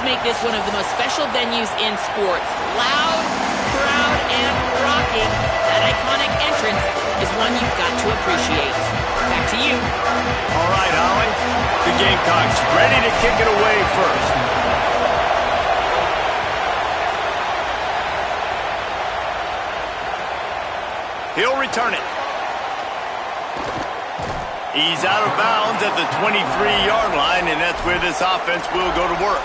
make this one of the most special venues in sports. Loud, proud, and rocking. That iconic entrance is one you've got to appreciate. Back to you. All right, Holly. The Gamecocks ready to kick it away first. He'll return it. He's out of bounds at the 23-yard line, and that's where this offense will go to work.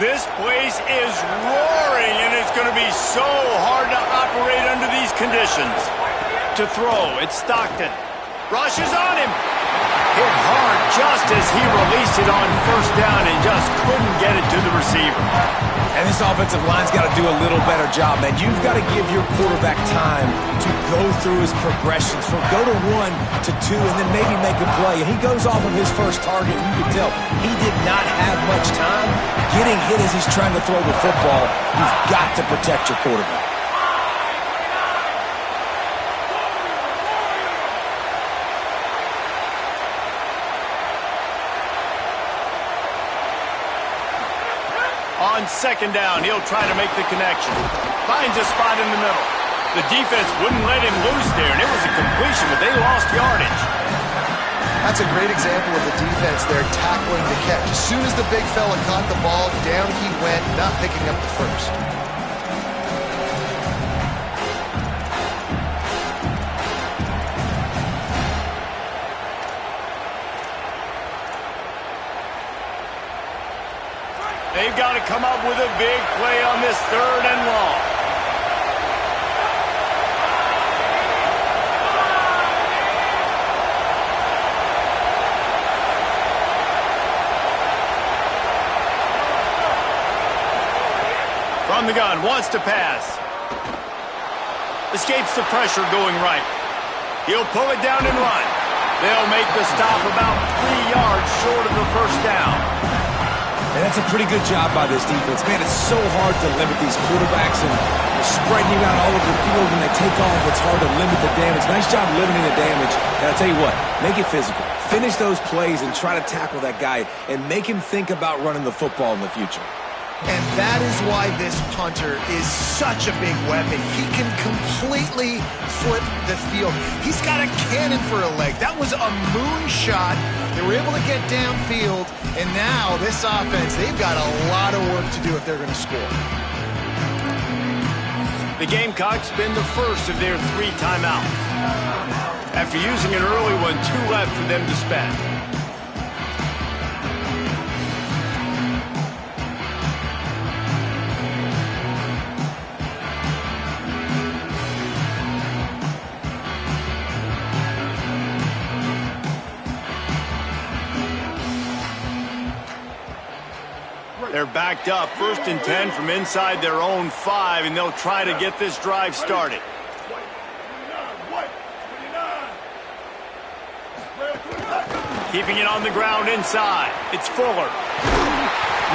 This place is roaring, and it's going to be so hard to operate under these conditions. To throw, it's Stockton. Rushes on him. Hit hard just as he released it on first down and just couldn't get it to the receiver. And this offensive line's got to do a little better job, man. You've got to give your quarterback time to go through his progressions from go to 1 to 2 and then maybe make a play. And he goes off of his first target, and you can tell he did not have much time getting hit as he's trying to throw the football. You've got to protect your quarterback. On second down, he'll try to make the connection. Finds a spot in the middle. The defense wouldn't let him loose there, and it was a completion, but they lost yardage. That's a great example of the defense there tackling the catch. As soon as the big fella caught the ball, down he went, not picking up the first. They've got to come up with a big play on this third and long. From the gun, wants to pass. Escapes the pressure going right. He'll pull it down and run. They'll make the stop about 3 yards short of the first down. And that's a pretty good job by this defense. Man, it's so hard to limit these quarterbacks, and they're spreading you out all over the field when they take off. It's hard to limit the damage. Nice job limiting the damage. And I'll tell you what, make it physical. Finish those plays and try to tackle that guy and make him think about running the football in the future. And that is why this punter is such a big weapon. He can completely flip the field. He's got a cannon for a leg. That was a moonshot. They were able to get downfield, and now this offense, they've got a lot of work to do if they're going to score. The Gamecocks spend the first of their 3 timeouts. After using an early one, 2 left for them to spend. They're backed up, 1st and 10 from inside their own 5, and they'll try to get this drive started. Keeping it on the ground inside. It's Fuller.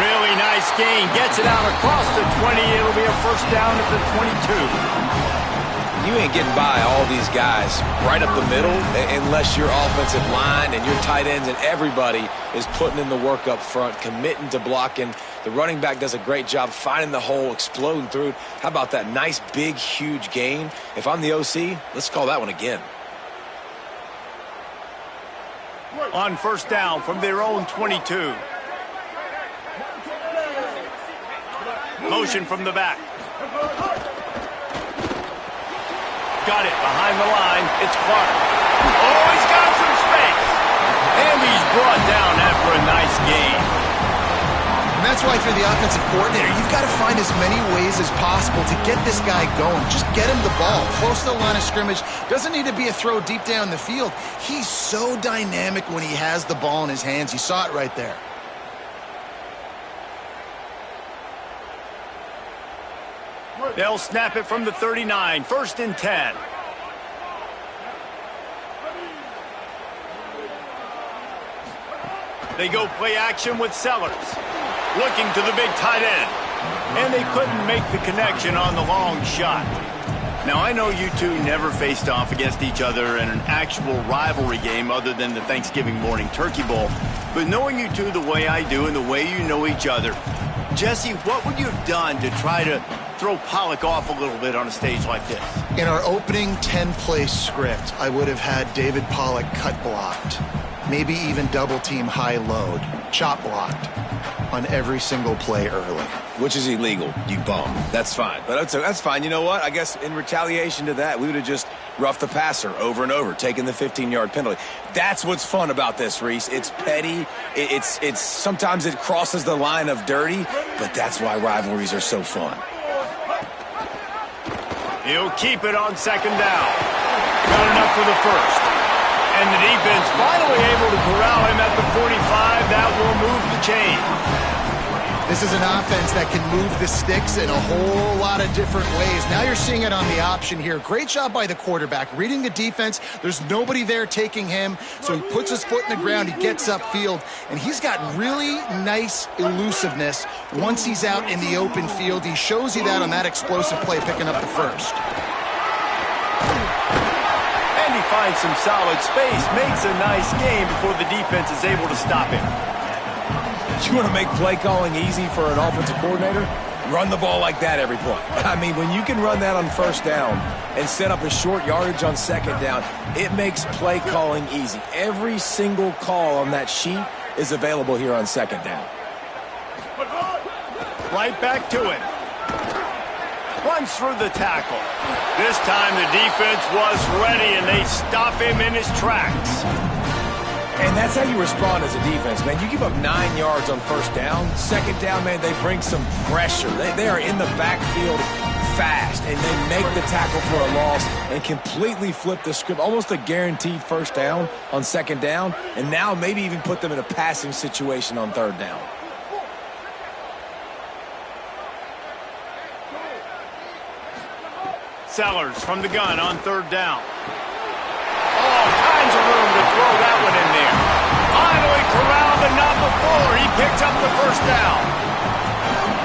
Really nice gain. Gets it out across the 20. It'll be a first down at the 22. You ain't getting by all these guys right up the middle unless your offensive line and your tight ends and everybody is putting in the work up front, committing to blocking. The running back does a great job finding the hole, exploding through. How about that nice, big, huge gain? If I'm the OC, let's call that one again. On first down from their own 22. Motion from the back. Got it behind the line. It's Clark. Oh, he's got some space. And he's brought down after a nice gain. And that's why if you're the offensive coordinator, you've got to find as many ways as possible to get this guy going. Just get him the ball close to the line of scrimmage. Doesn't need to be a throw deep down the field. He's so dynamic when he has the ball in his hands. You saw it right there. They'll snap it from the 39, 1st and 10. They go play action with Sellers. Looking to the big tight end. And they couldn't make the connection on the long shot. Now, I know you two never faced off against each other in an actual rivalry game other than the Thanksgiving morning Turkey Bowl. But knowing you two the way I do and the way you know each other, Jesse, what would you have done to try to throw Pollock off a little bit on a stage like this? In our opening 10-play script, I would have had David Pollock cut blocked. Maybe even double team high load, chop blocked on every single play early. Which is illegal, you bum. That's fine. But that's fine. You know what? I guess in retaliation to that, we would have just roughed the passer over and over, taking the 15-yard penalty. That's what's fun about this, Reese. It's petty. It's sometimes it crosses the line of dirty, but that's why rivalries are so fun. He'll keep it on 2nd down. Got enough for the first. And the defense finally able to corral him at the 45. That will move the chain. This is an offense that can move the sticks in a whole lot of different ways. Now you're seeing it on the option here. Great job by the quarterback. Reading the defense, there's nobody there taking him, so he puts his foot in the ground, he gets upfield, and he's got really nice elusiveness once he's out in the open field. He shows you that on that explosive play, picking up the first. And he finds some solid space, makes a nice game before the defense is able to stop him. You want to make play calling easy for an offensive coordinator? Run the ball like that every play. I mean, when you can run that on 1st down and set up a short yardage on 2nd down, it makes play calling easy. Every single call on that sheet is available here on 2nd down. Right back to it. Runs through the tackle. This time the defense was ready, and they stop him in his tracks. And that's how you respond as a defense, man. You give up 9 yards on 1st down. 2nd down, man, they bring some pressure. They are in the backfield fast, and they make the tackle for a loss and completely flip the script. Almost a guaranteed 1st down on 2nd down, and now maybe even put them in a passing situation on 3rd down. Sellers from the gun on 3rd down. All kinds of room to throw that one in there. Finally corralled, but not before. He picks up the 1st down.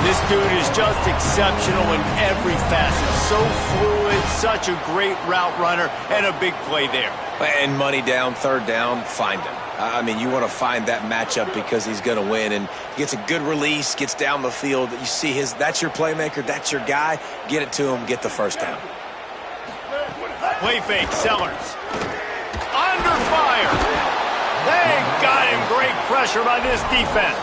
This dude is just exceptional in every facet. So fluid, such a great route runner, and a big play there. And money down, 3rd down, find him. I mean, you want to find that matchup because he's going to win, and gets a good release, gets down the field. You see that's your playmaker, that's your guy. Get it to him, get the 1st down. Play fake, Sellers. Under fire. They got him. Great pressure by this defense.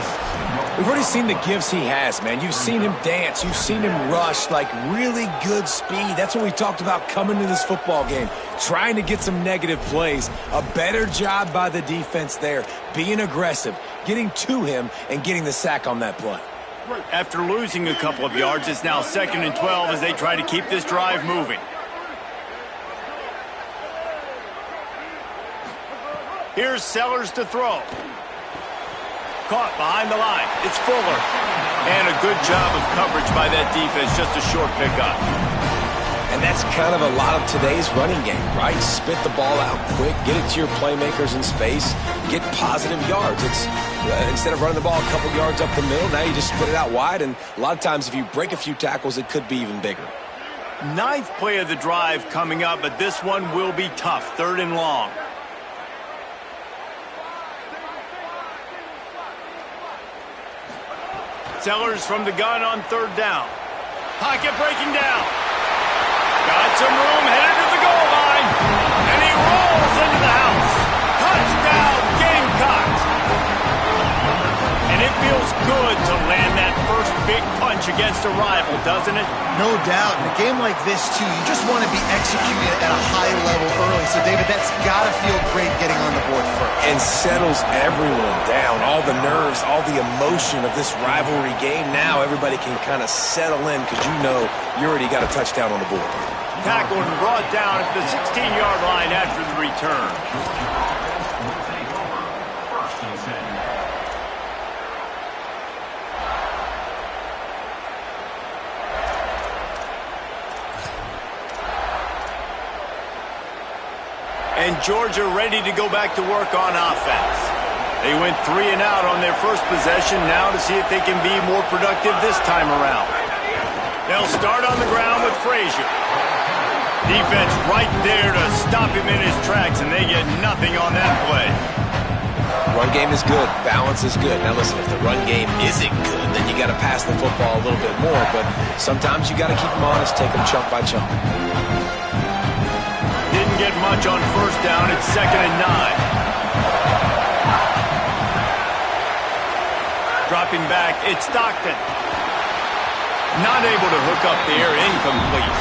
We've already seen the gifts he has, man. You've seen him dance. You've seen him rush, like really good speed. That's what we talked about coming to this football game, trying to get some negative plays. A better job by the defense there, being aggressive, getting to him, and getting the sack on that play. After losing a couple of yards, it's now 2nd and 12 as they try to keep this drive moving. Here's Sellers to throw. Caught behind the line. It's Fuller. And a good job of coverage by that defense. Just a short pickup. And that's kind of a lot of today's running game, right? Spit the ball out quick. Get it to your playmakers in space. Get positive yards. It's instead of running the ball a couple yards up the middle, now you just spit it out wide. And a lot of times if you break a few tackles, it could be even bigger. 9th play of the drive coming up, but this one will be tough. 3rd and long. Sellers from the gun on 3rd down. Pocket breaking down. Got some room, headed to the goal line. And he rolls into the house. Touchdown, Gamecocks. And it feels good to land that first big punch against a rival, doesn't it? No doubt. In a game like this, too, you just want to be executed at a high level early. So, David, that's got to feel great getting on the board first. And settles everyone down. All the nerves, all the emotion of this rivalry game. Now everybody can kind of settle in because you know you already got a touchdown on the board. Tackled and brought down at the 16-yard line after the return. And Georgia ready to go back to work on offense. They went 3 and out on their first possession, now to see if they can be more productive this time around. They'll start on the ground with Frazier. Defense right there to stop him in his tracks, and they get nothing on that play. Run game is good. Balance is good. Now listen, if the run game isn't good, then you got to pass the football a little bit more, but sometimes you got to keep them honest, take them chunk by chunk. Didn't get much on first down. It's 2nd and 9. Dropping back, it's Stockton. Not able to hook up there, incomplete.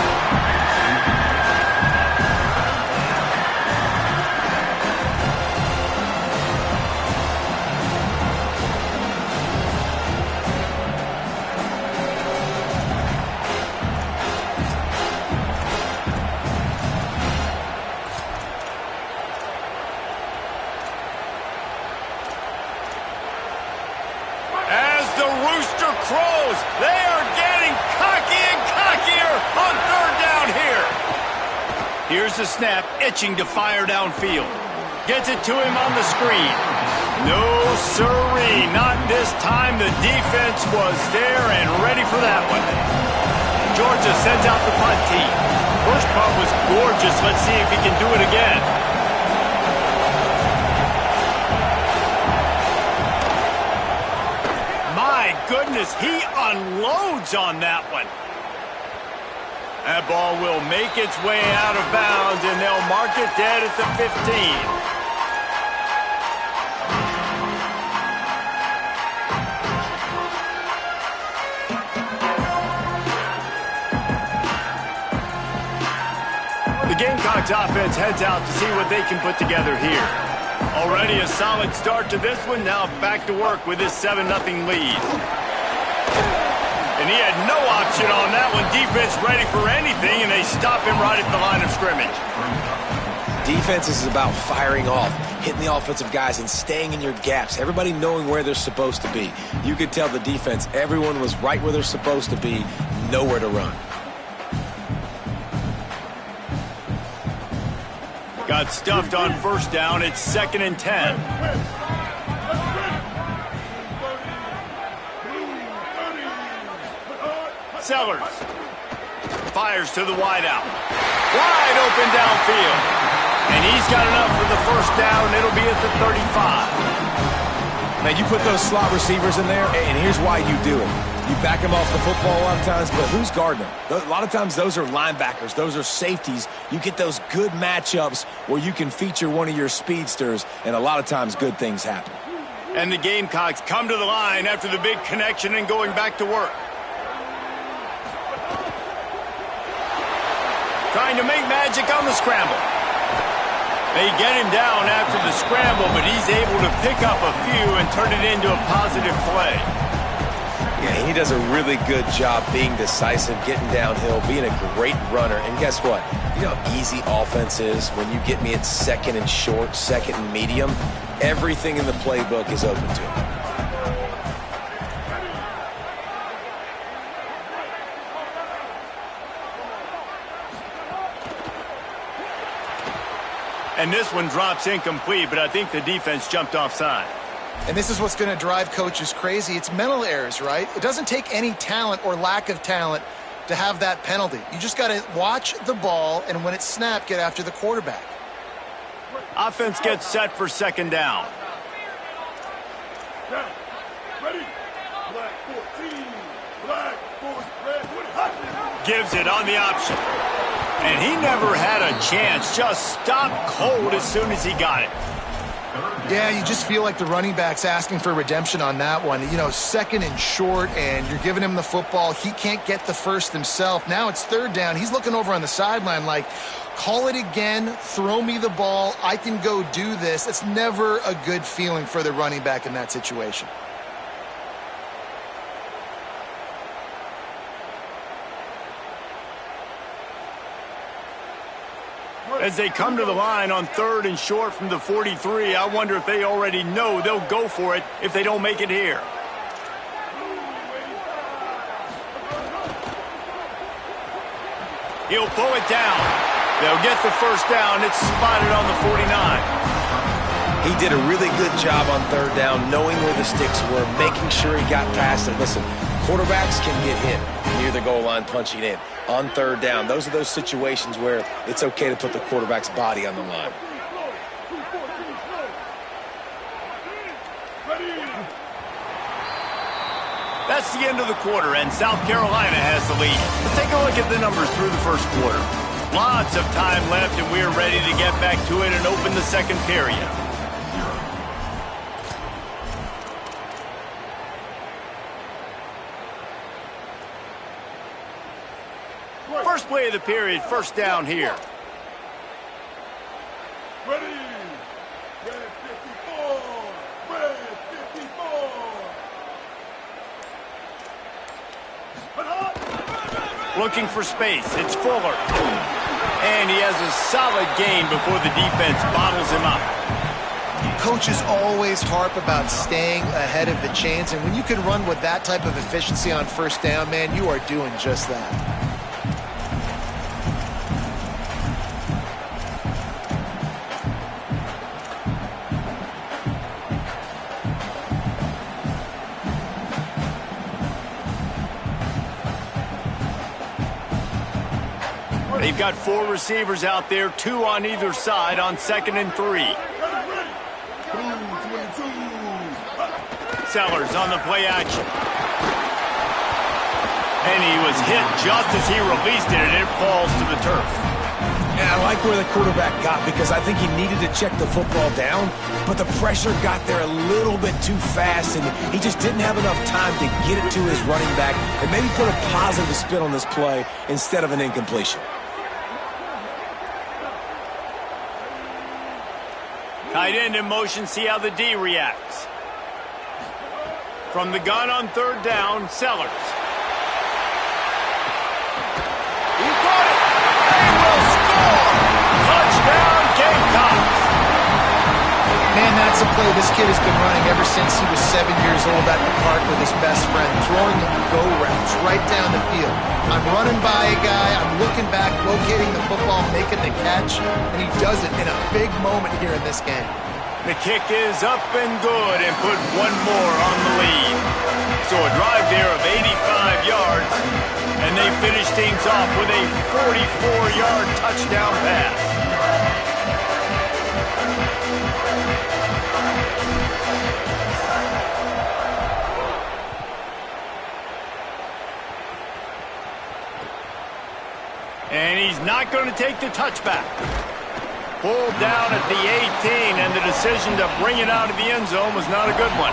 Crows, they are getting cocky and cockier on 3rd down here. Here's the snap, itching to fire downfield. Gets it to him on the screen. No siree, not this time. The defense was there and ready for that one. Georgia sends out the punt team. First punt was gorgeous. Let's see if he can do it again. Goodness, he unloads on that one. That ball will make its way out of bounds, and they'll mark it dead at the 15. The Gamecocks offense heads out to see what they can put together here. Already a solid start to this one. Now back to work with this 7-0 lead. And he had no option on that one. Defense ready for anything, and they stop him right at the line of scrimmage. Defense is about firing off, hitting the offensive guys, and staying in your gaps. Everybody knowing where they're supposed to be. You could tell the defense, everyone was right where they're supposed to be, nowhere to run. Got stuffed on first down. It's 2nd and 10. Sellers fires to the wideout. Wide open downfield. And he's got enough for the first down. It'll be at the 35. Man, you put those slot receivers in there, and here's why you do it. You back them off the football a lot of times, but who's guarding them? A lot of times those are linebackers. Those are safeties. You get those good matchups where you can feature one of your speedsters, and a lot of times good things happen. And the Gamecocks come to the line after the big connection and going back to work. Trying to make magic on the scramble. They get him down after the scramble, but he's able to pick up a few and turn it into a positive play. Yeah, he does a really good job being decisive, getting downhill, being a great runner. And guess what? You know how easy offense is when you get me at 2nd and short, 2nd and medium. Everything in the playbook is open to him. And this one drops incomplete, but I think the defense jumped offside. And this is what's going to drive coaches crazy. It's mental errors, right? It doesn't take any talent or lack of talent to have that penalty. You just got to watch the ball, and when it's snapped, get after the quarterback. Offense gets set for 2nd down. Ready? Black 14. Black 14. Gives it on the option. And he never had a chance. Just stopped cold as soon as he got it. Yeah, you just feel like the running back's asking for redemption on that one. You know, 2nd and short, and you're giving him the football. He can't get the first himself. Now it's 3rd down. He's looking over on the sideline like, call it again, throw me the ball, I can go do this. It's never a good feeling for the running back in that situation. As they come to the line on 3rd and short from the 43, I wonder if they already know they'll go for it if they don't make it here. He'll pull it down. They'll get the first down. It's spotted on the 49. He did a really good job on third down, knowing where the sticks were, making sure he got past it. Listen, quarterbacks can get hit near the goal line punching in. On third down, those are those situations where it's okay to put the quarterback's body on the line. That's the end of the quarter, and South Carolina has the lead. Let's take a look at the numbers through the first quarter. Lots of time left, and we're ready to get back to it and open the second period. First play of the period, first down here. Ready. Red 54. Red 54. Looking for space. It's Fuller. And he has a solid gain before the defense bottles him up. Coaches always harp about staying ahead of the chains, and when you can run with that type of efficiency on first down, man, you are doing just that. They've got 4 receivers out there, 2 on either side on 2nd and 3. Sellers on the play action. And he was hit just as he released it, and it falls to the turf. Yeah, I like where the quarterback got because I think he needed to check the football down, but the pressure got there a little bit too fast, and he just didn't have enough time to get it to his running back and maybe put a positive spin on this play instead of an incompletion. Tight end in motion, see how the D reacts. From the gun on third down, Sellers. He got it! They will score! Touchdown, Gamecocks! Man, that's a play this kid has been running ever since he was 7 years old at the park with his best friend, throwing go routes right down the field. I'm running by a guy, I'm looking back, locating the football, making the catch, and he does it in a big moment here in this game. The kick is up and good and put one more on the lead. So a drive there of 85 yards, and they finish things off with a 44-yard touchdown pass. And he's not going to take the touchback. Pulled down at the 18, and the decision to bring it out of the end zone was not a good one.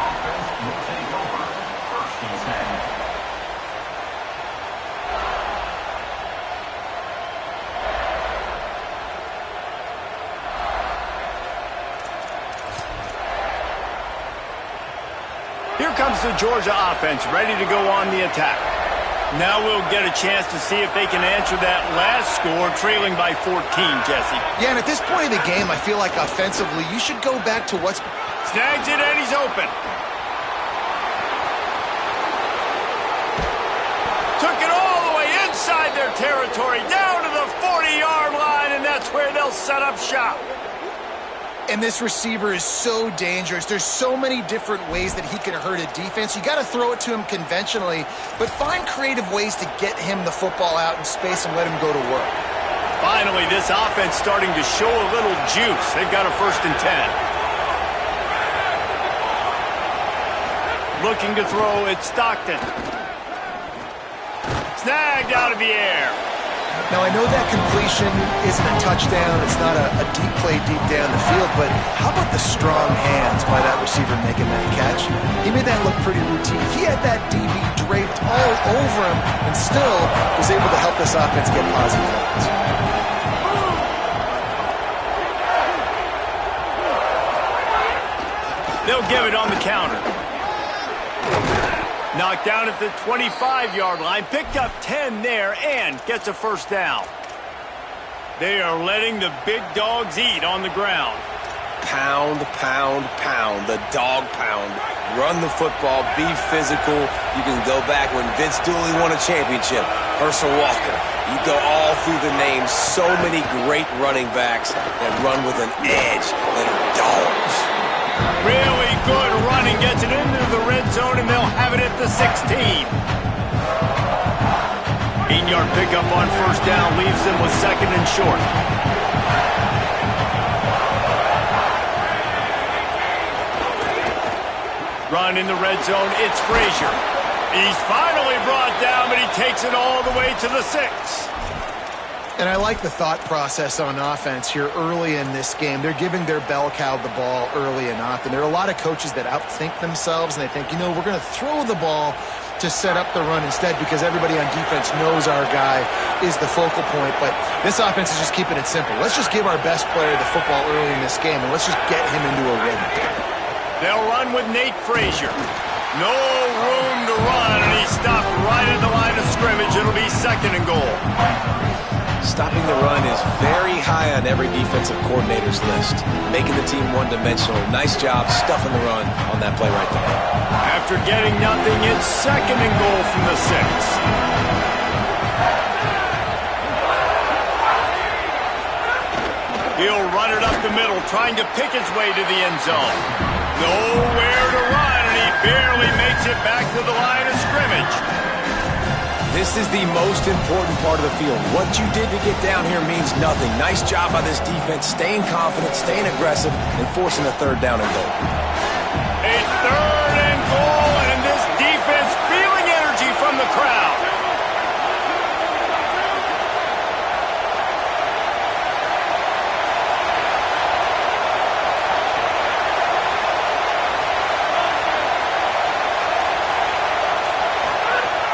Here comes the Georgia offense, ready to go on the attack. Now we'll get a chance to see if they can answer that last score, trailing by 14, Jesse. Yeah, and at this point in the game, I feel like offensively, you should go back to what's... Snags it, and he's open. Took it all the way inside their territory, down to the 40-yard line, and that's where they'll set up shop. And this receiver is so dangerous. There's so many different ways that he can hurt a defense. You got to throw it to him conventionally, but find creative ways to get him the football out in space and let him go to work. Finally, this offense starting to show a little juice. They've got a 1st and 10. Looking to throw, it's Stockton. Snagged out of the air. Now, I know that completion isn't a touchdown. It's not a deep play deep down the field, but how about the strong hands by that receiver making that catch? He made that look pretty routine. He had that DB draped all over him and still was able to help this offense get positive points. They'll give it on the counter. Knocked down at the 25-yard line, picked up 10 there, and gets a 1st down. They are letting the big dogs eat on the ground. pound, pound, pound, the dog pound. Run the football, be physical. You can go back when Vince Dooley won a championship, Herschel Walker. You go all through the names. So many great running backs that run with an edge that are dogs. Really good running, gets it into the red zone, and they'll have it at the 16. 8-yard pickup on first down leaves them with second and short. Run in the red zone, it's Frazier. He's finally brought down, but he takes it all the way to the 6. And I like the thought process on offense here early in this game. They're giving their bell cow the ball early and often. There are a lot of coaches that outthink themselves, and they think, we're going to throw the ball to set up the run instead because everybody on defense knows our guy is the focal point. But this offense is just keeping it simple. Let's just give our best player the football early in this game, and let's just get him into a rhythm. They'll run with Nate Frazier. No room to run, and he stopped right at the line of scrimmage. It'll be second and goal. Stopping the run is very high on every defensive coordinator's list. Making the team one-dimensional. Nice job stuffing the run on that play right there. After getting nothing, it's second and goal from the 6. He'll run it up the middle, trying to pick his way to the end zone. Nowhere to run, and he barely makes it back to the line of scrimmage. This is the most important part of the field. What you did to get down here means nothing. Nice job by this defense, staying confident, staying aggressive, and forcing a third down and goal. A third and goal, and this defense feeling energy from the crowd.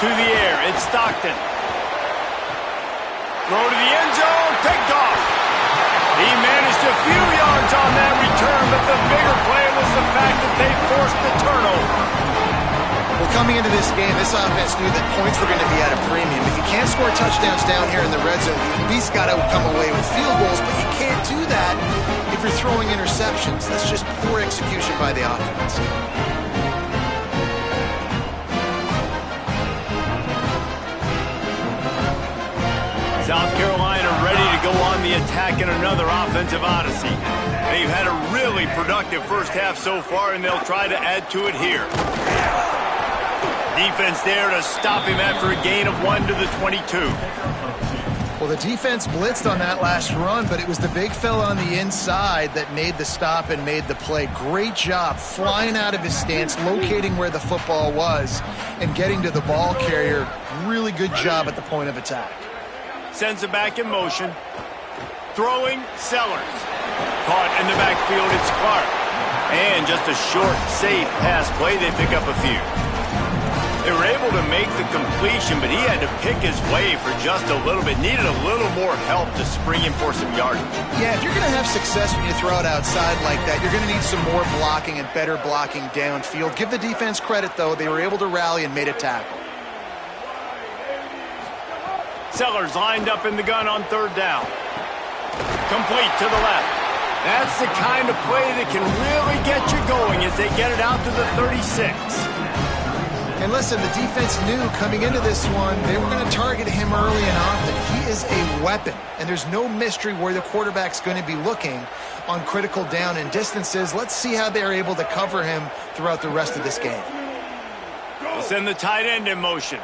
To the air, it's Stockton. Throw to the end zone, picked off. He managed a few yards on that return, but the bigger play was the fact that they forced the turnover. Well, coming into this game, this offense knew that points were going to be at a premium. If you can't score touchdowns down here in the red zone, you at least got to come away with field goals, but you can't do that if you're throwing interceptions. That's just poor execution by the offense. South Carolina ready to go on the attack in another offensive odyssey. They've had a really productive first half so far, and they'll try to add to it here. Defense there to stop him after a gain of 1 to the 22. Well, the defense blitzed on that last run, but it was the big fella on the inside that made the stop and made the play. Great job flying out of his stance, locating where the football was, and getting to the ball carrier. Really good job at the point of attack. Sends it back in motion. Throwing, Sellers. Caught in the backfield, it's Clark. And just a short, safe pass play, they pick up a few. They were able to make the completion, but he had to pick his way for just a little bit. Needed a little more help to spring him for some yardage. Yeah, if you're going to have success when you throw it outside like that, you're going to need some more blocking and better blocking downfield. Give the defense credit, though. They were able to rally and made a tackle. Sellers lined up in the gun on third down. Complete to the left. That's the kind of play that can really get you going as they get it out to the 36. And listen, the defense knew coming into this one, they were going to target him early and often. He is a weapon, and there's no mystery where the quarterback's going to be looking on critical down and distances. Let's see how they're able to cover him throughout the rest of this game. They'll send the tight end in motion.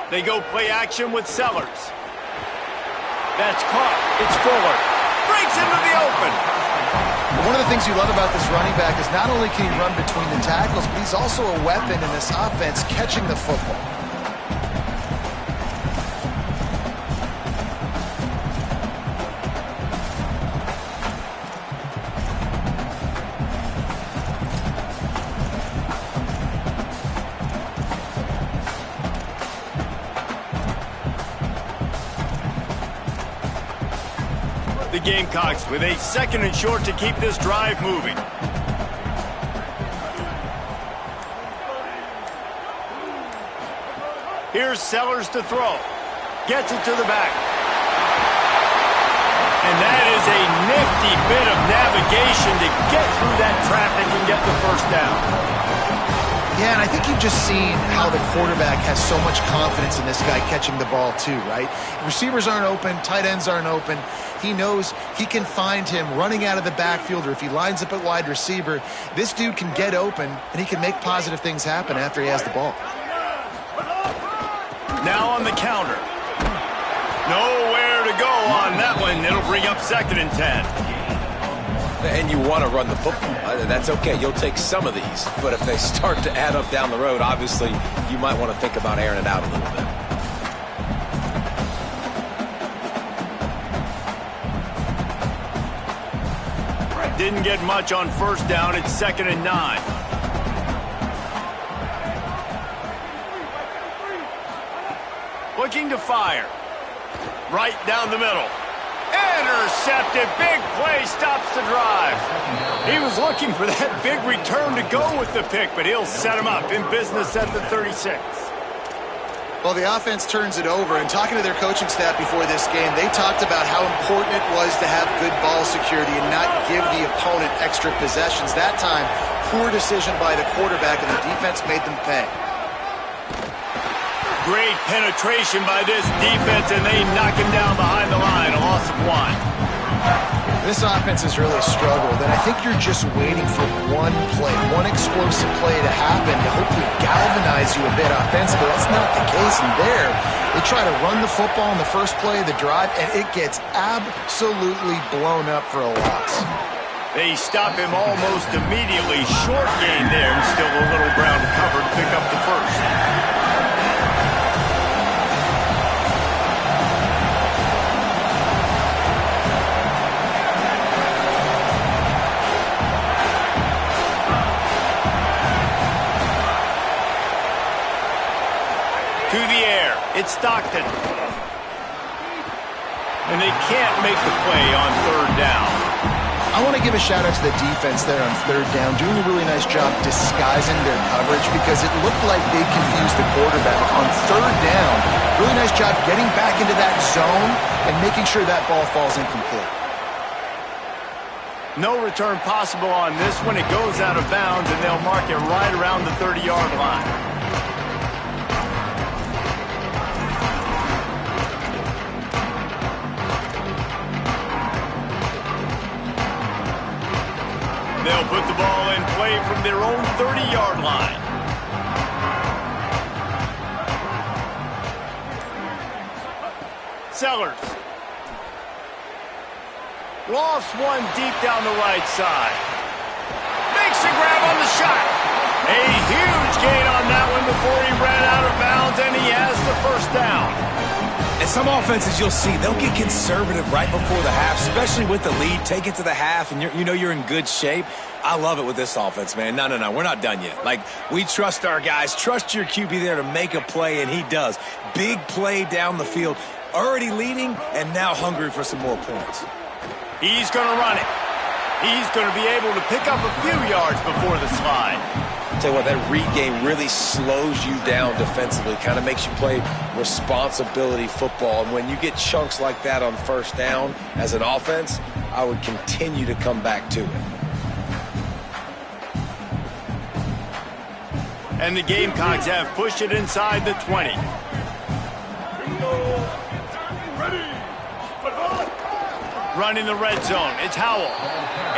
They go play action with Sellers. That's caught. It's Fuller. Breaks into the open. One of the things you love about this running back is not only can he run between the tackles, but he's also a weapon in this offense catching the football. The Gamecocks with a second and short to keep this drive moving. Here's Sellers to throw. Gets it to the back. And that is a nifty nifty bit of navigation to get through that traffic and get the first down. Yeah, and I think you've just seen how the quarterback has so much confidence in this guy catching the ball too, right? Receivers aren't open, tight ends aren't open. He knows he can find him running out of the backfield, or if he lines up at wide receiver, this dude can get open and he can make positive things happen after he has the ball. Now on the counter. Nowhere to go on that one. It'll bring up 2nd and 10. And you want to run the football. That's okay. You'll take some of these. But if they start to add up down the road, obviously, you might want to think about airing it out a little bit. Didn't get much on first down. It's 2nd and 9. Looking to fire. Right down the middle. Intercepted. Big play stops the drive. He was looking for that big return to go with the pick, but he'll set him up in business at the 36. Well, the offense turns it over, and talking to their coaching staff before this game, they talked about how important it was to have good ball security and not give the opponent extra possessions. That time, poor decision by the quarterback, and the defense made them pay. Great penetration by this defense, and they knock him down behind the line. A loss of 1. This offense has really struggled, and I think you're just waiting for one play, one explosive play to happen to hopefully galvanize you a bit offensively. That's not the case in there. They try to run the football in the first play of the drive, and it gets absolutely blown up for a loss. They stop him almost immediately. Short gain there, and still a little ground to cover to pick up the first. To the air, it's Stockton. And they can't make the play on 3rd down. I want to give a shout out to the defense there on 3rd down, doing a really nice job disguising their coverage because it looked like they confused the quarterback on 3rd down. Really nice job getting back into that zone and making sure that ball falls incomplete. No return possible on this one. It goes out of bounds, and they'll mark it right around the 30-yard line. They'll put the ball in play from their own 30-yard line. Sellers. Lost one deep down the right side. Makes a grab on the shot. A huge gain on that one before he ran out of bounds, and he has the first down. And some offenses you'll see, they'll get conservative right before the half, especially with the lead. Take it to the half, and you know you're in good shape. I love it with this offense, man. No, we're not done yet. Like, we trust our guys. Trust your QB there to make a play, and he does. Big play down the field. Already leading, and now hungry for some more points. He's going to run it. He's going to be able to pick up a few yards before the slide. Tell you what, that read game really slows you down defensively, kind of makes you play responsibility football. And when you get chunks like that on 1st down as an offense, I would continue to come back to it. And the Gamecocks have pushed it inside the 20. Running the red zone, it's Howell.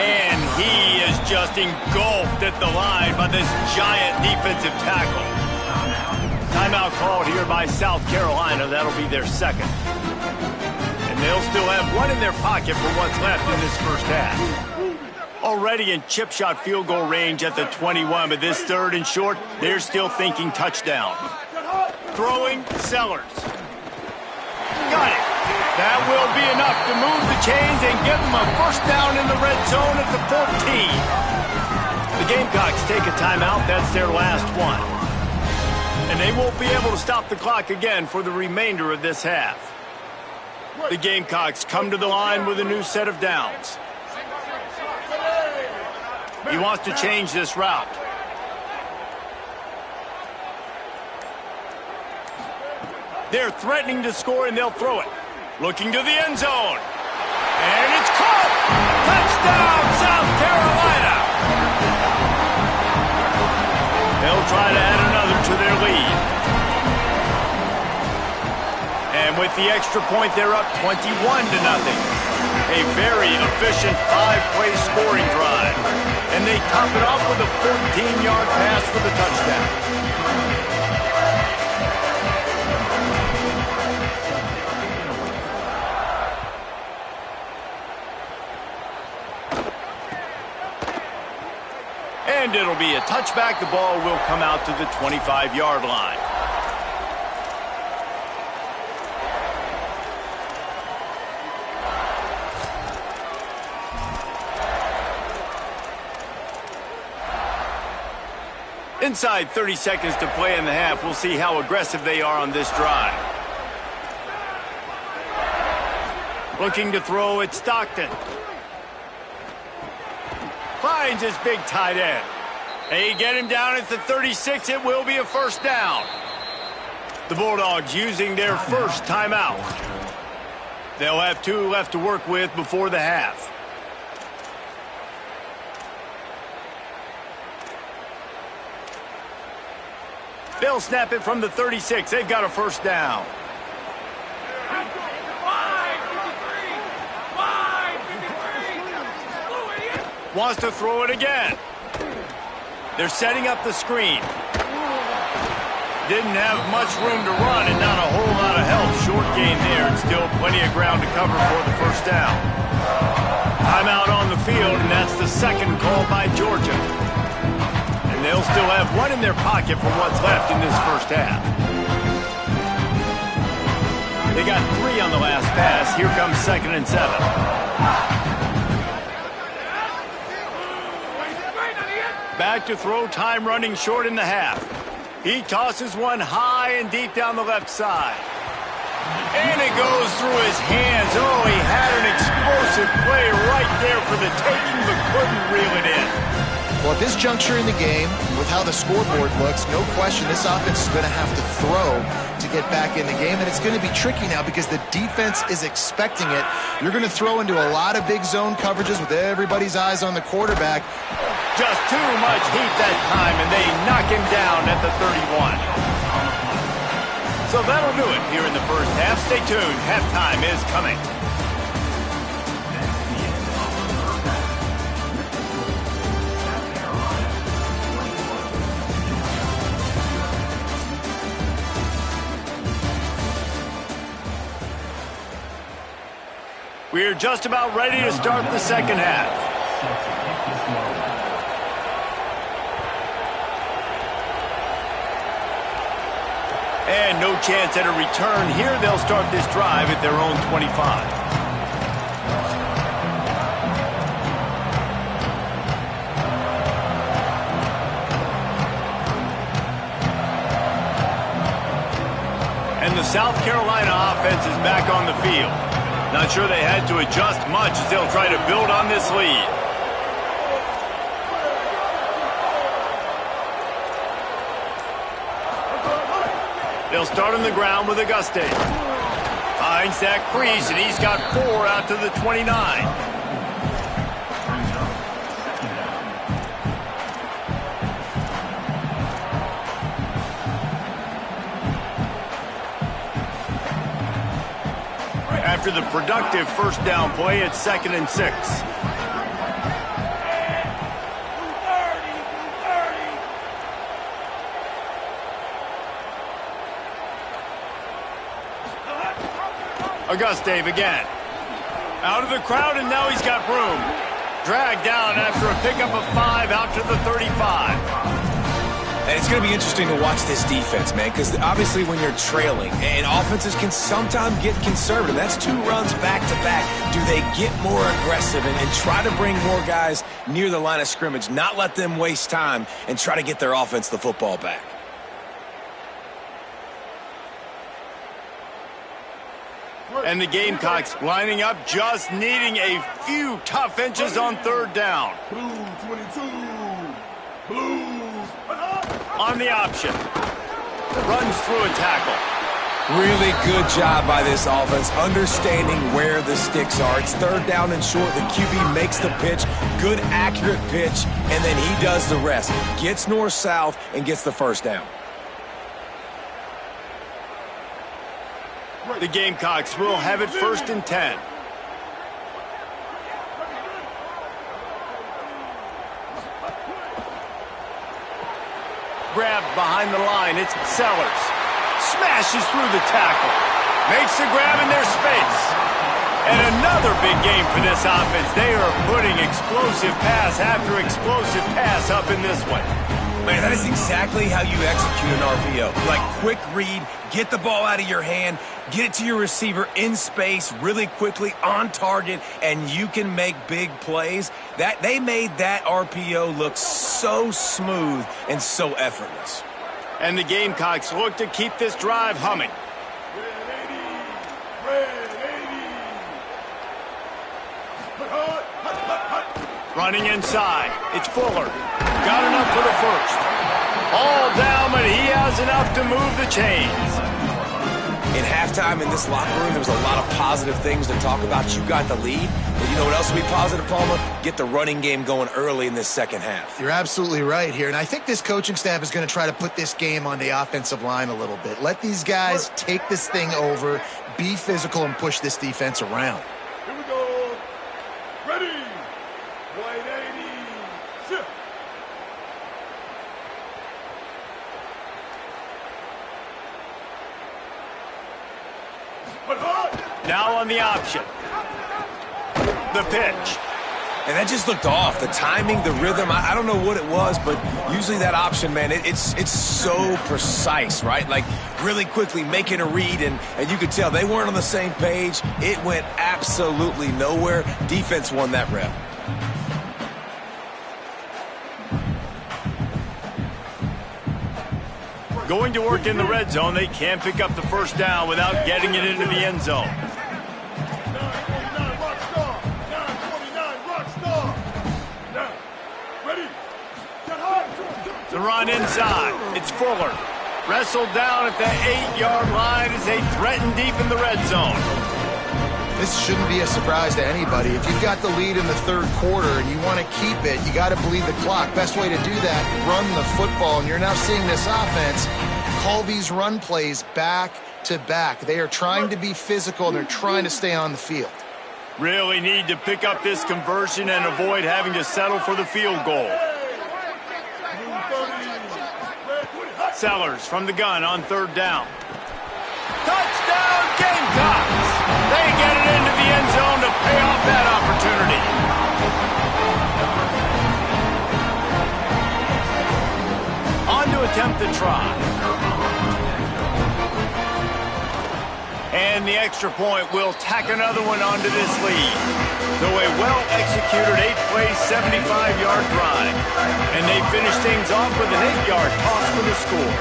And he is just engulfed at the line by this giant defensive tackle. Timeout called here by South Carolina. That'll be their 2nd. And they'll still have one in their pocket for what's left in this first half. Already in chip shot field goal range at the 21, but this 3rd and short, they're still thinking touchdown. Throwing, Sellers. Got it. That will be enough to move the chains and give them a first down in the red zone at the 14. The Gamecocks take a timeout. That's their last one. And they won't be able to stop the clock again for the remainder of this half. The Gamecocks come to the line with a new set of downs. He wants to change this route. They're threatening to score, and they'll throw it. Looking to the end zone. And it's caught. Touchdown, South Carolina! They'll try to add another to their lead. And with the extra point, they're up 21-0. A very efficient 5-play scoring drive. And they top it off with a 14-yard pass for the touchdown. And it'll be a touchback. The ball will come out to the 25-yard line. Inside 30 seconds to play in the half. We'll see how aggressive they are on this drive. Looking to throw at Stockton. Finds his big tight end. They get him down at the 36. It will be a first down. The Bulldogs using their first timeout. They'll have 2 left to work with before the half. They'll snap it from the 36. They've got a first down. Wants to throw it again. They're setting up the screen. Didn't have much room to run and not a whole lot of help. Short gain there and still plenty of ground to cover for the first down. Timeout on the field, and that's the second call by Georgia. And they'll still have one in their pocket for what's left in this first half. They got 3 on the last pass. Here comes 2nd and 7. Back to throw, time running short in the half. He tosses one high and deep down the left side. And it goes through his hands. Oh, he had an explosive play right there for the taking, but couldn't reel it in. Well, at this juncture in the game, with how the scoreboard looks, no question this offense is going to have to throw to get back in the game, and it's going to be tricky now because the defense is expecting it. You're going to throw into a lot of big zone coverages with everybody's eyes on the quarterback. Just too much heat that time, and they knock him down at the 31. So that'll do it here in the first half. Stay tuned. Halftime is coming. We're just about ready to start the second half. And no chance at a return here. They'll start this drive at their own 25. And the South Carolina offense is back on the field. Not sure they had to adjust much as they'll try to build on this lead. They'll start on the ground with Auguste. Finds that crease, and he's got 4 out to the 29. After the productive first down play, it's 2nd and 6. Auguste again. Out of the crowd, and now he's got room. Dragged down after a pickup of 5 out to the 35. And it's going to be interesting to watch this defense, man, because obviously when you're trailing, and offenses can sometimes get conservative. That's 2 runs back-to-back. Do they get more aggressive and try to bring more guys near the line of scrimmage, not let them waste time, and try to get their offense the football back? And the Gamecocks lining up, just needing a few tough inches on 3rd down. Blue 22. Blues. On the option. Runs through a tackle. Really good job by this offense, understanding where the sticks are. It's third down and short. The QB makes the pitch, good, accurate pitch, and then he does the rest. Gets north-south and gets the first down. The Gamecocks will have it 1st and 10. Grabbed behind the line. It's Sellers. Smashes through the tackle. Makes the grab in their space. And another big game for this offense. They are putting explosive pass after explosive pass up in this one. Man, that is exactly how you execute an RPO. Like, quick read, get the ball out of your hand, get it to your receiver in space really quickly, on target, and you can make big plays. They made that RPO look so smooth and so effortless. And the Gamecocks look to keep this drive humming. Running inside. It's Fuller. Got enough for the first. All down, but he has enough to move the chains. In halftime in this locker room, there was a lot of positive things to talk about. You got the lead. But you know what else will be positive, Palmer? Get the running game going early in this second half. You're absolutely right here. And I think this coaching staff is going to try to put this game on the offensive line a little bit. Let these guys take this thing over, be physical, and push this defense around. Here we go. Ready. 180. Shift. Now on the option. The pitch. And that just looked off. The timing, the rhythm, I don't know what it was, but usually that option, man, it's so precise, right? Like, really quickly making a read, and you could tell they weren't on the same page. It went absolutely nowhere. Defense won that rep. Going to work in the red zone. They can't pick up the first down without getting it into the end zone. The run inside. It's Fuller. Wrestled down at the 8-yard line as they threaten deep in the red zone. This shouldn't be a surprise to anybody. If you've got the lead in the third quarter and you want to keep it, you got to bleed the clock. Best way to do that, run the football. And you're now seeing this offense call these run plays back to back. They are trying to be physical, and they're trying to stay on the field. Really need to pick up this conversion and avoid having to settle for the field goal. Sellers from the gun on third down. Touchdown Gamecocks! They get it into the end zone to pay off that opportunity. On to attempt the try. And the extra point will tack another one onto this lead. So a well-executed 8-play, 75-yard drive. And they finish things off with an 8-yard toss for the score.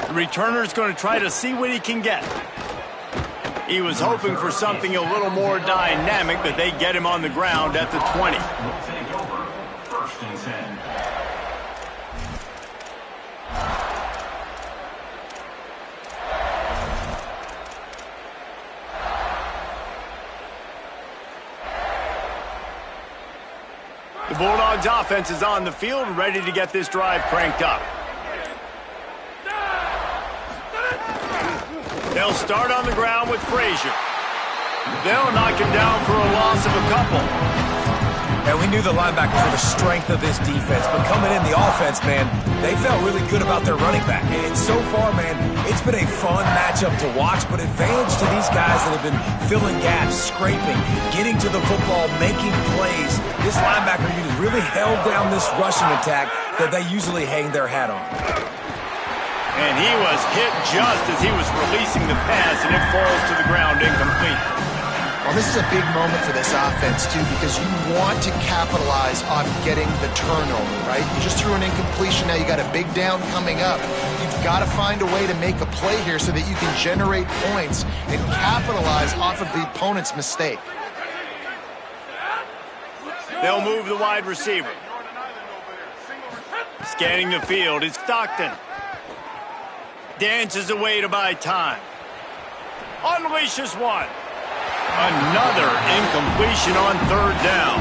The returner's going to try to see what he can get. He was hoping for something a little more dynamic, but they get him on the ground at the 20. First and 10. The Bulldogs offense is on the field, ready to get this drive cranked up. They'll start on the ground with Frazier. They'll knock him down for a loss of a couple. And we knew the linebackers were the strength of this defense, but coming in the offense, man, they felt really good about their running back. And so far, man, it's been a fun matchup to watch, but advantage to these guys that have been filling gaps, scraping, getting to the football, making plays. This linebacker unit really held down this rushing attack that they usually hang their hat on. And he was hit just as he was releasing the pass, and it falls to the ground incomplete. Well, this is a big moment for this offense, too, because you want to capitalize on getting the turnover, right? You just threw an incompletion. Now you got a big down coming up. You've got to find a way to make a play here so that you can generate points and capitalize off of the opponent's mistake. They'll move the wide receiver. Scanning the field, it's Stockton. Dances away to buy time. Unleashes one. Another incompletion on third down.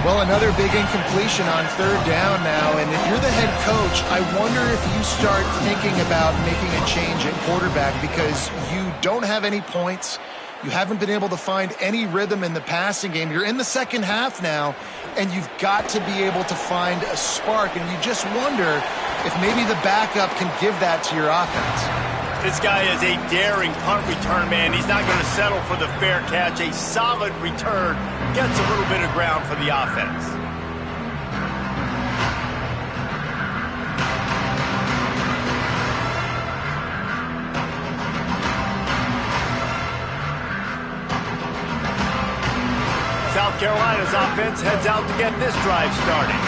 Well, another big incompletion on third down now, and if you're the head coach, I wonder if you start thinking about making a change at quarterback because you don't have any points. You haven't been able to find any rhythm in the passing game. You're in the second half now, and you've got to be able to find a spark, and you just wonder if maybe the backup can give that to your offense. This guy is a daring punt return man. He's not going to settle for the fair catch. A solid return gets a little bit of ground for the offense. South Carolina's offense heads out to get this drive started.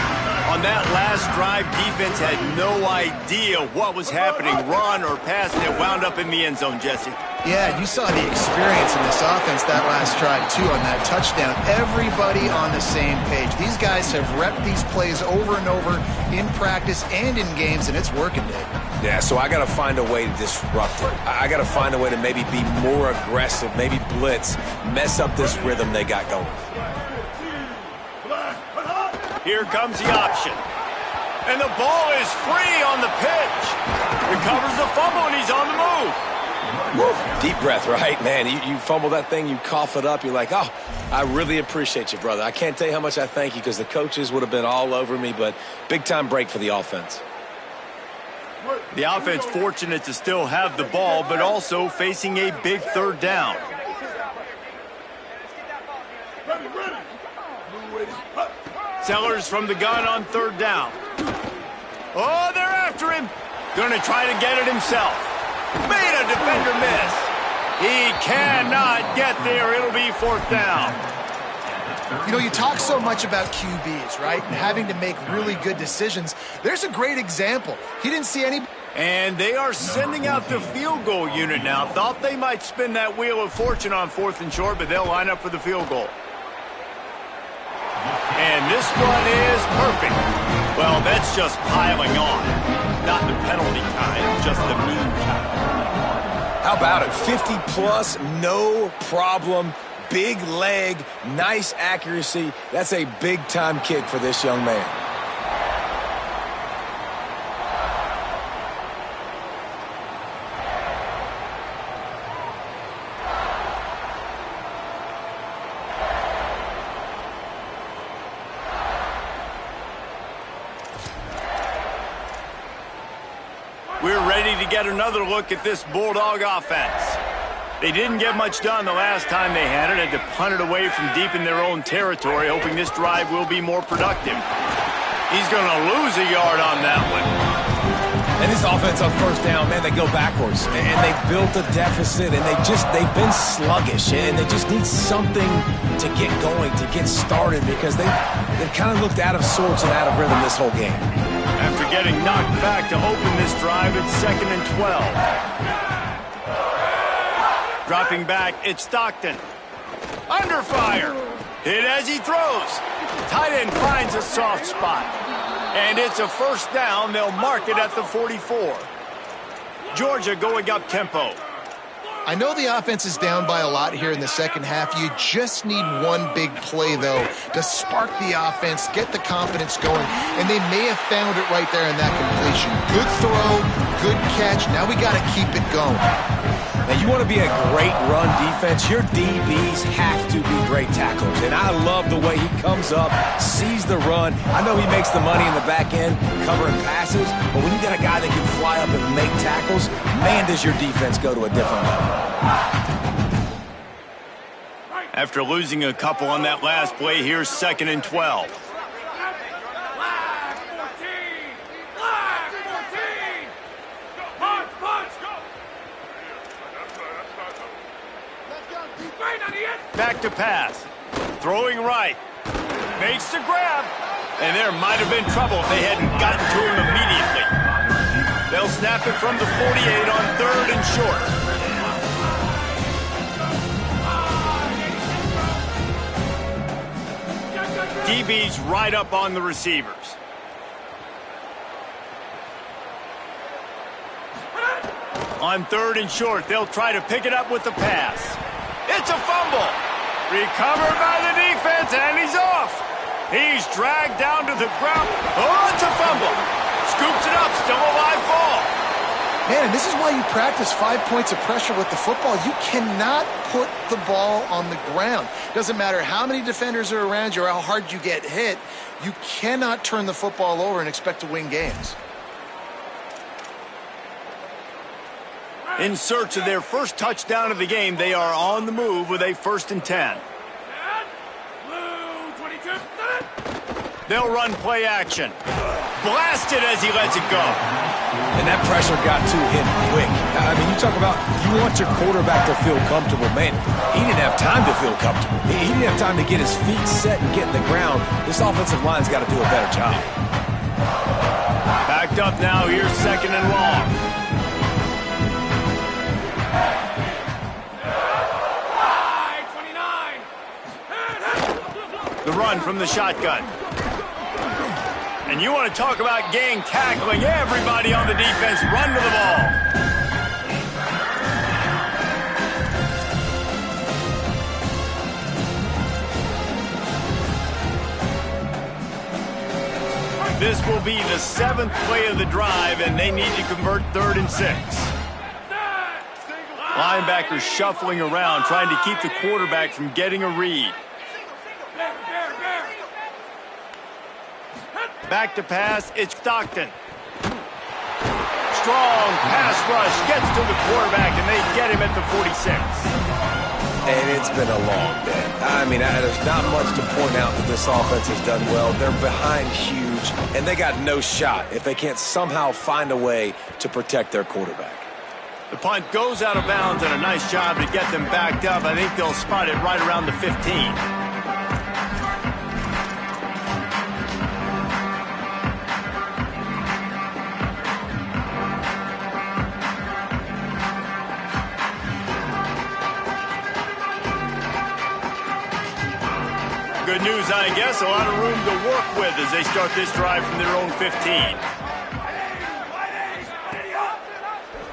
On that last drive, defense had no idea what was happening, run or pass, and it wound up in the end zone, Jesse. Yeah, you saw the experience in this offense that last drive, too, on that touchdown. Everybody on the same page. These guys have repped these plays over and over in practice and in games, and it's working, Dave. Yeah, so I got to find a way to disrupt it. I got to find a way to maybe be more aggressive, maybe blitz, mess up this rhythm they got going. Here comes the option. And the ball is free on the pitch. Recovers the fumble, and he's on the move. Woo. Deep breath, right? Man, you fumble that thing, you cough it up, you're like, oh, I really appreciate you, brother. I can't tell you how much I thank you because the coaches would have been all over me, but big-time break for the offense. The offense fortunate to still have the ball, but also facing a big third down. Sellers from the gun on third down. Oh, they're after him. Going to try to get it himself. Made a defender miss. He cannot get there. It'll be fourth down. You know, you talk so much about QBs, right? And having to make really good decisions. There's a great example. He didn't see any... And they are sending out the field goal unit now. Thought they might spin that wheel of fortune on fourth and short, but they'll line up for the field goal. And this one is perfect. Well, that's just piling on. Not the penalty kind, just the mean kind. How about it? 50-plus, no problem. Big leg, nice accuracy. That's a big-time kick for this young man. We're ready to get another look at this Bulldog offense. They didn't get much done the last time they had it. Had to punt it away from deep in their own territory, hoping this drive will be more productive. He's going to lose a yard on that one. And this offense on first down, man, they go backwards. And they've built a deficit, and they've been sluggish. And they just need something to get going, to get started, because they've kind of looked out of sorts and out of rhythm this whole game. After getting knocked back to open this drive, it's 2nd and 12. Dropping back, it's Stockton. Under fire. Hit as he throws. Tight end finds a soft spot. And it's a first down. They'll mark it at the 44. Georgia going up tempo. I know the offense is down by a lot here in the second half. You just need one big play, though, to spark the offense, get the confidence going, and they may have found it right there in that completion. Good throw, good catch. Now we got to keep it going. Now, you want to be a great run defense, your DBs have to be great tacklers. And I love the way he comes up, sees the run. I know he makes the money in the back end covering passes, but when you got a guy that can fly up and make tackles, man, does your defense go to a different level. After losing a couple on that last play, here's 2nd and 12. Back to pass. Throwing right. Makes the grab. And there might have been trouble if they hadn't gotten to him immediately. They'll snap it from the 48 on 3rd and short. DB's right up on the receivers. On 3rd and short, they'll try to pick it up with the pass. It's a fumble. Recovered by the defense, and he's off. He's dragged down to the ground. Oh, it's a fumble. Scoops it up, still a live ball. Man, and this is why you practice 5 points of pressure with the football. You cannot put the ball on the ground. Doesn't matter how many defenders are around you or how hard you get hit. You cannot turn the football over and expect to win games. In search of their first touchdown of the game, they are on the move with a 1st and 10. They'll run play action. Blasted as he lets it go. And that pressure got to him quick. I mean, you talk about you want your quarterback to feel comfortable. Man, he didn't have time to feel comfortable. He didn't have time to get his feet set and get in the ground. This offensive line's got to do a better job. Backed up now. Here's 2nd and long. The run from the shotgun. And you want to talk about gang tackling. Everybody on the defense run to the ball. This will be the 7th play of the drive, and they need to convert 3rd and 6. Linebackers shuffling around, trying to keep the quarterback from getting a read. Back to pass, it's Stockton. Strong pass rush, gets to the quarterback, and they get him at the 46. And it's been a long day. I mean, there's not much to point out that this offense has done well. They're behind huge, and they got no shot if they can't somehow find a way to protect their quarterback. The punt goes out of bounds, and a nice job to get them backed up. I think they'll spot it right around the 15. Good news, I guess. A lot of room to work with as they start this drive from their own 15.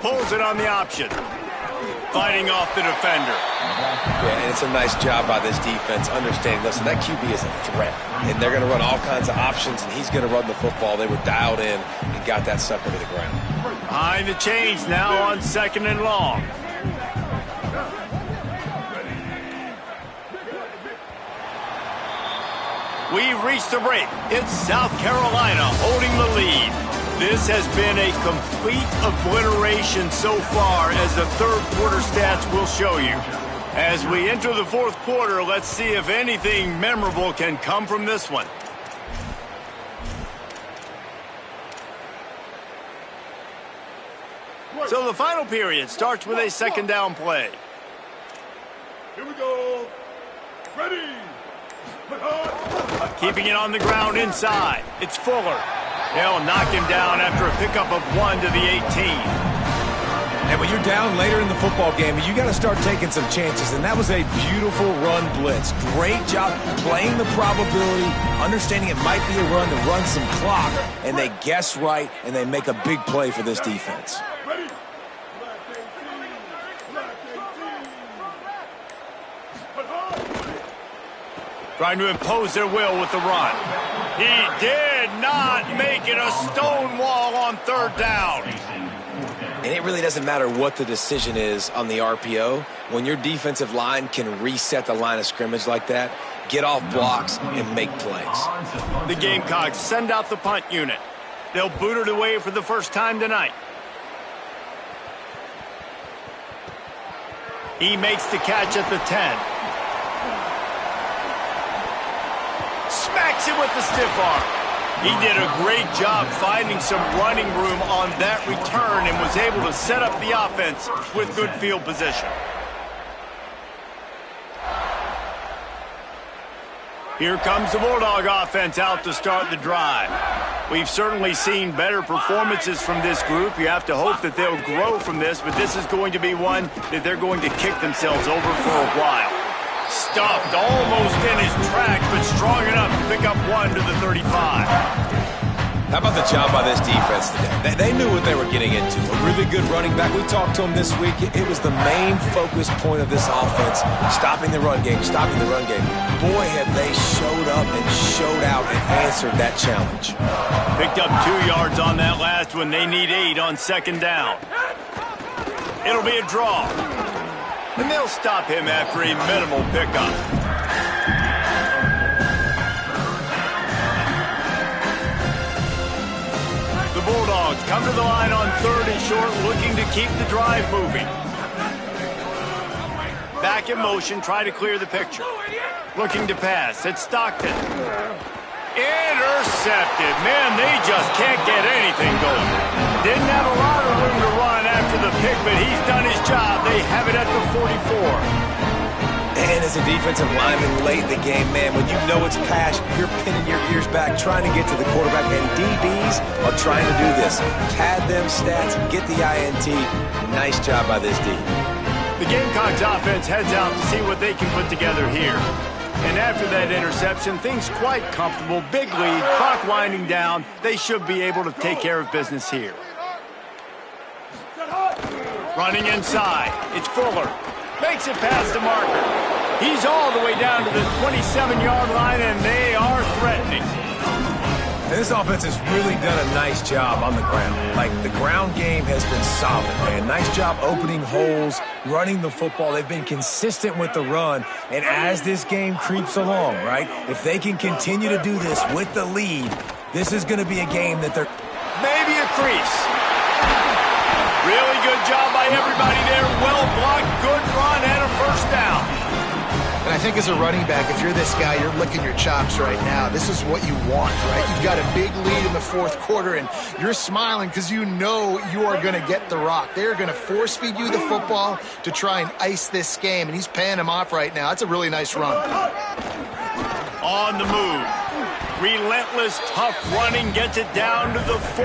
Pulls it on the option. Fighting off the defender. Yeah, and it's a nice job by this defense understanding, listen, that QB is a threat. And they're going to run all kinds of options, and he's going to run the football. They were dialed in and got that sucker to the ground. Behind the chains now on 2nd and long. We've reached the break. It's South Carolina holding the lead. This has been a complete obliteration so far, as the 3rd quarter stats will show you. As we enter the 4th quarter, let's see if anything memorable can come from this one. So the final period starts with a 2nd down play. Here we go. Ready. Keeping it on the ground inside. It's Fuller. They'll knock him down after a pickup of 1 to the 18. And when you're down later in the football game, you got to start taking some chances. And that was a beautiful run blitz. Great job playing the probability, understanding it might be a run to run some clock. And they guess right, and they make a big play for this defense. Trying to impose their will with the run. He did not make it a stone wall on 3rd down. And it really doesn't matter what the decision is on the RPO. When your defensive line can reset the line of scrimmage like that, get off blocks and make plays. The Gamecocks send out the punt unit. They'll boot it away for the first time tonight. He makes the catch at the 10. Smacks it with the stiff arm. He did a great job finding some running room on that return and was able to set up the offense with good field position. Here comes the Bulldog offense out to start the drive. We've certainly seen better performances from this group. You have to hope that they'll grow from this, but this is going to be one that they're going to kick themselves over for a while. Stuffed almost in his tracks, but strong enough to pick up one to the 35. How about the job by this defense today? They knew what they were getting into. A really good running back. We talked to him this week. It was the main focus point of this offense, stopping the run game, stopping the run game. Boy, have they showed up and showed out and answered that challenge. Picked up 2 yards on that last one. They need 8 on second down. It'll be a draw. And they'll stop him after a minimal pickup. The Bulldogs come to the line on 3rd and short, looking to keep the drive moving. Back in motion, try to clear the picture. Looking to pass. It's Stockton. Intercepted. Man, they just can't get anything going. Didn't have a lot of room to run after the pick, but he's done his job. They have it at the 44. And as a defensive lineman late in the game, man, when you know it's pass, you're pinning your ears back, trying to get to the quarterback, and DBs are trying to do this. Pad them stats, get the INT. Nice job by this D. The Gamecocks offense heads out to see what they can put together here. And after that interception, things quite comfortable. Big lead, clock winding down. They should be able to take care of business here. Running inside, it's Fuller. Makes it past the marker. He's all the way down to the 27-yard line, and they are threatening. And this offense has really done a nice job on the ground. Like, the ground game has been solid, man. Nice job opening holes, running the football. They've been consistent with the run. And as this game creeps along, right, if they can continue to do this with the lead, this is going to be a game that they're... Maybe a crease. Really good job by everybody there. Well blocked, good run, and a first down. And I think as a running back, if you're this guy, you're licking your chops right now. This is what you want, right? You've got a big lead in the 4th quarter, and you're smiling because you know you are going to get the rock. They're going to force-feed you the football to try and ice this game, and he's paying him off right now. That's a really nice run. On the move. Relentless, tough running gets it down to the 4.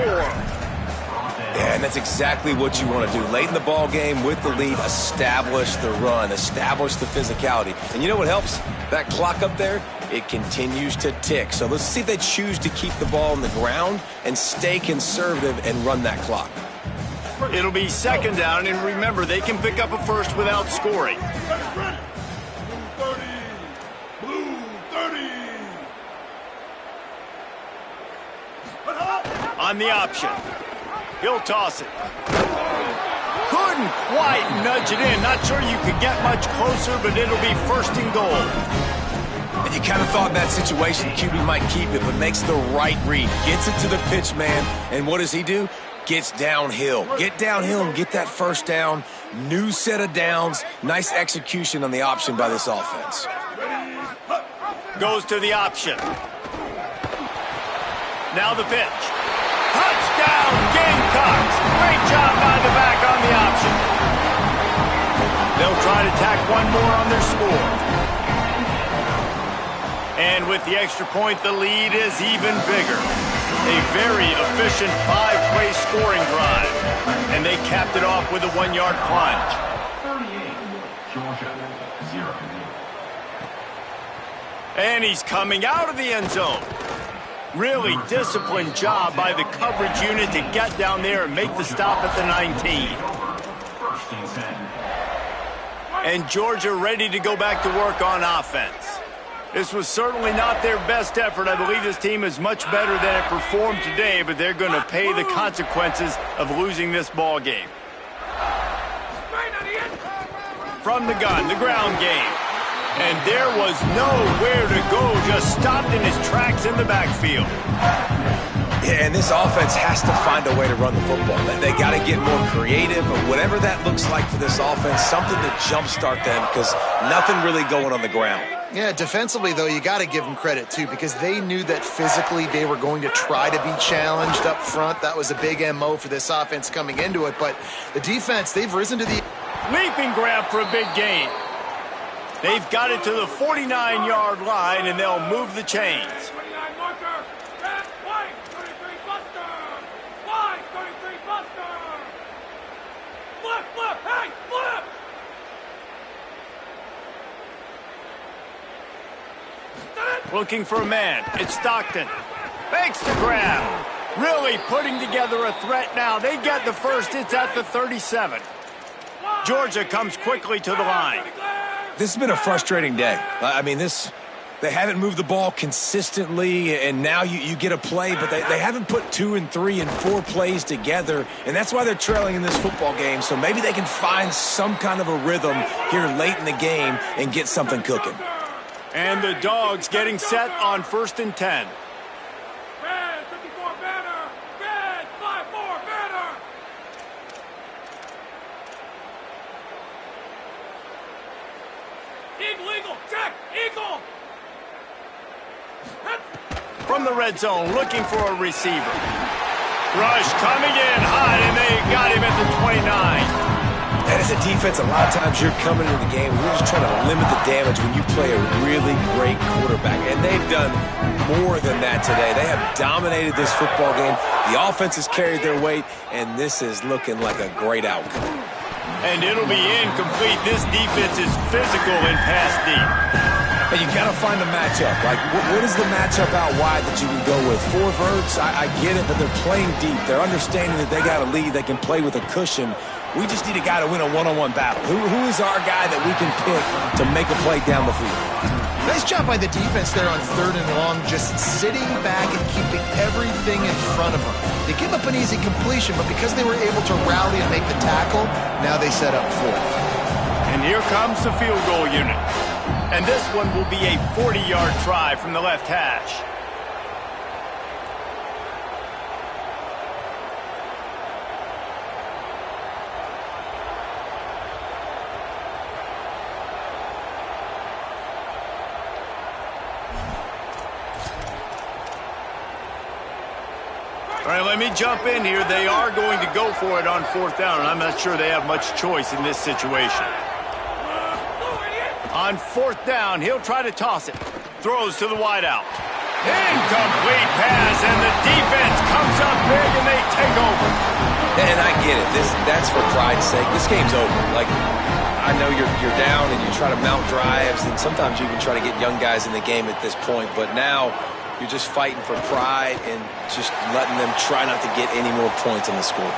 Yeah, and that's exactly what you want to do. Late in the ball game with the lead, establish the run, establish the physicality. And you know what helps? That clock up there, it continues to tick. So let's see if they choose to keep the ball on the ground and stay conservative and run that clock. It'll be second down, and remember, they can pick up a first without scoring. Blue 30. On the option. He'll toss it. Couldn't quite nudge it in. Not sure you could get much closer, but it'll be 1st and goal. And you kind of thought in that situation QB might keep it, but makes the right read. Gets it to the pitch man, and what does he do? Gets downhill. Get downhill and get that first down. New set of downs. Nice execution on the option by this offense. Goes to the option. Now the pitch. Touchdown, Gamecocks! Great job by the back on the option. They'll try to tack one more on their score. And with the extra point, the lead is even bigger. A very efficient 5-play scoring drive. And they capped it off with a 1-yard plunge. 38, Georgia, 0. And he's coming out of the end zone. Really disciplined job by the coverage unit to get down there and make the stop at the 19. 1st and 10. And Georgia ready to go back to work on offense. This was certainly not their best effort. I believe this team is much better than it performed today, but they're going to pay the consequences of losing this ball game. From the gun, the ground game. And there was nowhere to go, just stopped in his tracks in the backfield. Yeah, and this offense has to find a way to run the football. They got to get more creative, or whatever that looks like for this offense, something to jumpstart them, because nothing really going on the ground. Yeah, defensively, though, you got to give them credit, too, because they knew that physically they were going to try to be challenged up front. That was a big MO for this offense coming into it. But the defense, they've risen to the... Leaping grab for a big gain. They've got it to the 49-yard line, and they'll move the chains. 29 marker. Red, white, 33 buster. White, 33 buster. Flip, flip, hey, flip. Looking for a man. It's Stockton. Makes the grab. Really putting together a threat now. They get the first. It's at the 37. Georgia comes quickly to the line. This has been a frustrating day. I mean, they haven't moved the ball consistently, and now you get a play, but they haven't put 2 and 3 and 4 plays together, and that's why they're trailing in this football game. So maybe they can find some kind of a rhythm here late in the game and get something cooking. And the Dogs getting set on 1st and 10. Red, 54 banner. Red, 5-4 banner. Eagle, check, eagle. From the red zone, looking for a receiver. Rush coming in hot, and they got him at the 29. And as a defense, a lot of times you're coming into the game, we're just trying to limit the damage when you play a really great quarterback. And they've done more than that today. They have dominated this football game. The offense has carried their weight, and this is looking like a great outcome. And it'll be incomplete. This defense is physical and pass deep. And you got to find a matchup. Like, what is the matchup out wide that you can go with? 4 verts, I get it, but they're playing deep. They're understanding that they got a lead. They can play with a cushion. We just need a guy to win a one-on-one battle. Who is our guy that we can pick to make a play down the field? Nice job by the defense there on 3rd and long, just sitting back and keeping everything in front of them. They give up an easy completion, but because they were able to rally and make the tackle, now they set up 4th. And here comes the field goal unit. And this one will be a 40-yard try from the left hash. All right, let me jump in here. They are going to go for it on 4th down, and I'm not sure they have much choice in this situation. On 4th down, he'll try to toss it. Throws to the wideout. Incomplete pass, and the defense comes up big, and they take over. And I get it. That's for pride's sake. This game's over. Like, I know you're down, and you try to mount drives, and sometimes you can try to get young guys in the game at this point, but now you're just fighting for pride and just letting them try not to get any more points on the scoreboard.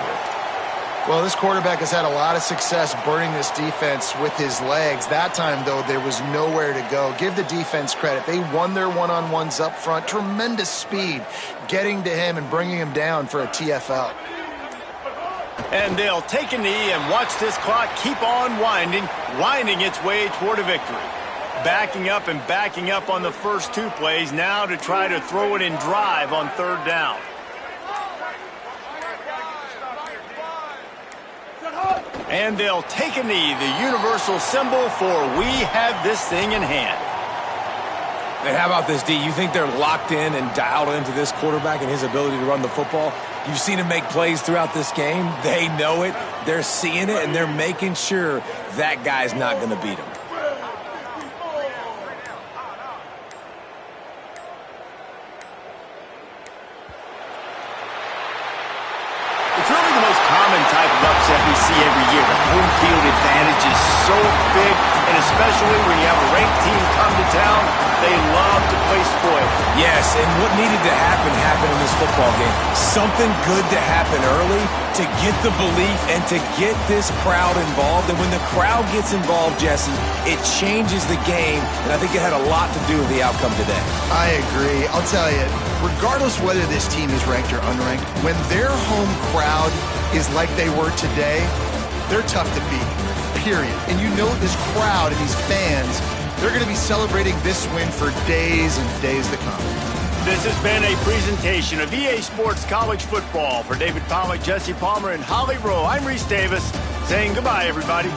Well, this quarterback has had a lot of success burning this defense with his legs. That time, though, there was nowhere to go. Give the defense credit. They won their one-on-ones up front. Tremendous speed getting to him and bringing him down for a TFL. And they'll take a knee and watch this clock keep on winding its way toward a victory. Backing up on the first 2 plays now to try to throw it in drive on 3rd down. And they'll take a knee, the universal symbol for we have this thing in hand. And how about this, D? You think they're locked in and dialed into this quarterback and his ability to run the football? You've seen him make plays throughout this game. They know it. They're seeing it, and they're making sure that guy's not going to beat him. It's really the most common type of upset we see every year. The home field advantage is so big, and especially when you have a ranked team come to town, they love to play spoiled. Yes, and what needed to happen happened in this football game. Something good to happen early to get the belief and to get this crowd involved. And when the crowd gets involved, Jesse, it changes the game, and I think it had a lot to do with the outcome today. I agree. I'll tell you, regardless whether this team is ranked or unranked, when their home crowd is like they were today, they're tough to beat, period. And you know this crowd and these fans, they're going to be celebrating this win for days and days to come. This has been a presentation of EA Sports College Football. For David Pollack, Jesse Palmer, and Holly Rowe, I'm Reese Davis saying goodbye, everybody.